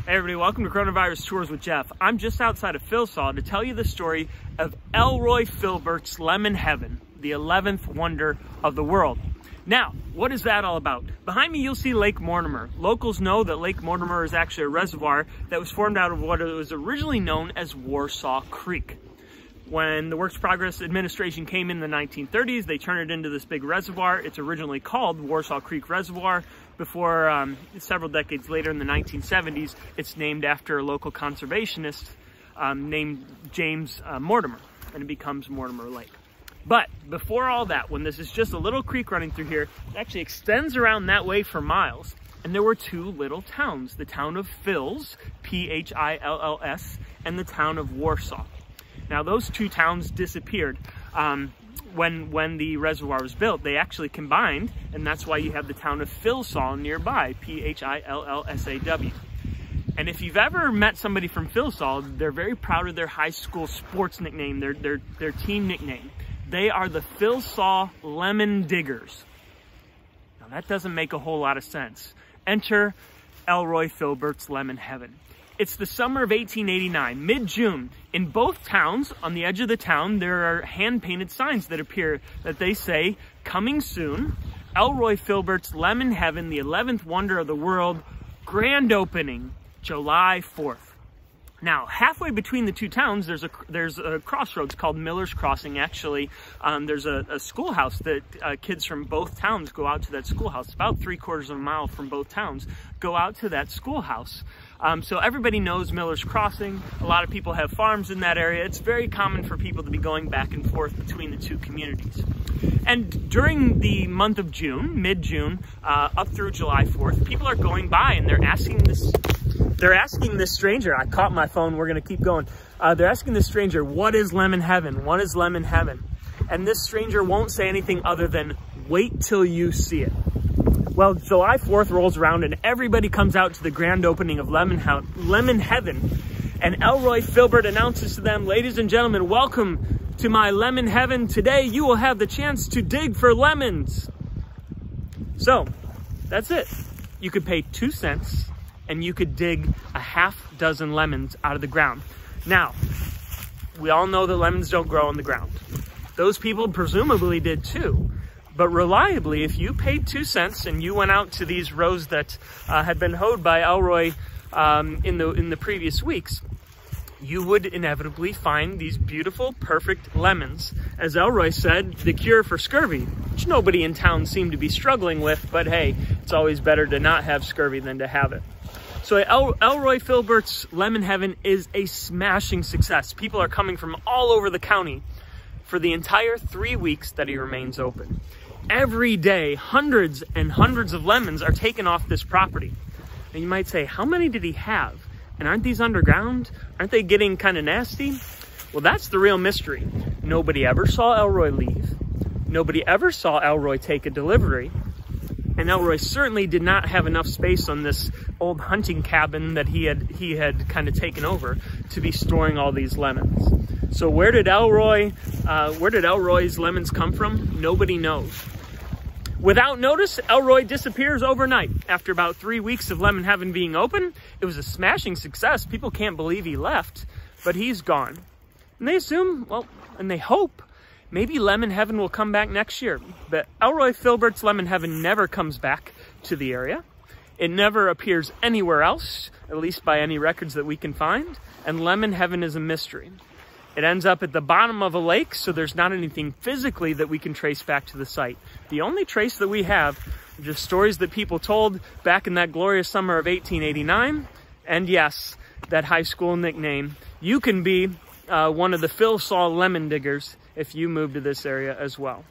Hey everybody, welcome to Coronavirus Tours with Geoff. I'm just outside of Filsaw to tell you the story of Elroy Filbert's Lemon Heaven, the 11th wonder of the world. Now, what is that all about? Behind me you'll see Lake Mortimer. Locals know that Lake Mortimer is actually a reservoir that was formed out of what was originally known as Warsaw Creek. When the Works Progress Administration came in the 1930s, they turned it into this big reservoir. It's originally called Warsaw Creek Reservoir. Before several decades later in the 1970s, it's named after a local conservationist named James Mortimer, and it becomes Mortimer Lake. But before all that, when this is just a little creek running through here, it actually extends around that way for miles. And there were two little towns, the town of Fils, P-H-I-L-L-S, and the town of Warsaw. Now those two towns disappeared when the reservoir was built. They actually combined, and that's why you have the town of Filsaw nearby, P-H-I-L-L-S-A-W. And if you've ever met somebody from Filsaw, they're very proud of their high school sports nickname, their team nickname. They are the Filsaw Lemon Diggers. Now that doesn't make a whole lot of sense. Enter Elroy Filbert's Lemon Heaven. It's the summer of 1889, mid-June. In both towns, on the edge of the town, there are hand-painted signs that appear that they say, "Coming soon, Elroy Filbert's Lemon Heaven, the 11th wonder of the world, grand opening, July 4th. Now, halfway between the two towns, there's a crossroads called Miller's Crossing. Actually, there's a schoolhouse that kids from both towns go out to that schoolhouse. It's about 3/4 of a mile from both towns, go out to that schoolhouse. So everybody knows Miller's Crossing. A lot of people have farms in that area. It's very common for people to be going back and forth between the two communities. And during the month of June, mid-June, up through July 4th, people are going by and they're asking this stranger, I caught my phone, we're gonna keep going. They're asking this stranger, what is Lemon Heaven? What is Lemon Heaven? And this stranger won't say anything other than, wait till you see it. Well, July 4th rolls around and everybody comes out to the grand opening of Lemon Heaven. And Elroy Filbert announces to them, ladies and gentlemen, welcome to my Lemon Heaven. Today you will have the chance to dig for lemons. So, that's it. You could pay 2 cents and you could dig a half dozen lemons out of the ground. Now, we all know that lemons don't grow on the ground. Those people presumably did too. But reliably, if you paid 2 cents and you went out to these rows that had been hoed by Elroy in the previous weeks, you would inevitably find these beautiful, perfect lemons. As Elroy said, the cure for scurvy, which nobody in town seemed to be struggling with, but hey, it's always better to not have scurvy than to have it. So Elroy Filbert's Lemon Heaven is a smashing success. People are coming from all over the county for the entire 3 weeks that he remains open. Every day, hundreds and hundreds of lemons are taken off this property. And you might say, how many did he have? And aren't these underground? Aren't they getting kind of nasty? Well, that's the real mystery. Nobody ever saw Elroy leave. Nobody ever saw Elroy take a delivery. And Elroy certainly did not have enough space on this old hunting cabin that he had kind of taken over to be storing all these lemons. So where did Elroy's lemons come from? Nobody knows. Without notice, Elroy disappears overnight. After about 3 weeks of Lemon Heaven being open, it was a smashing success. People can't believe he left, but he's gone. And they assume, well, and they hope, maybe Lemon Heaven will come back next year. But Elroy Filbert's Lemon Heaven never comes back to the area. It never appears anywhere else, at least by any records that we can find. And Lemon Heaven is a mystery. It ends up at the bottom of a lake, so there's not anything physically that we can trace back to the site. The only trace that we have are just stories that people told back in that glorious summer of 1889. And yes, that high school nickname. You can be one of the Filsaw Lemon Diggers if you move to this area as well.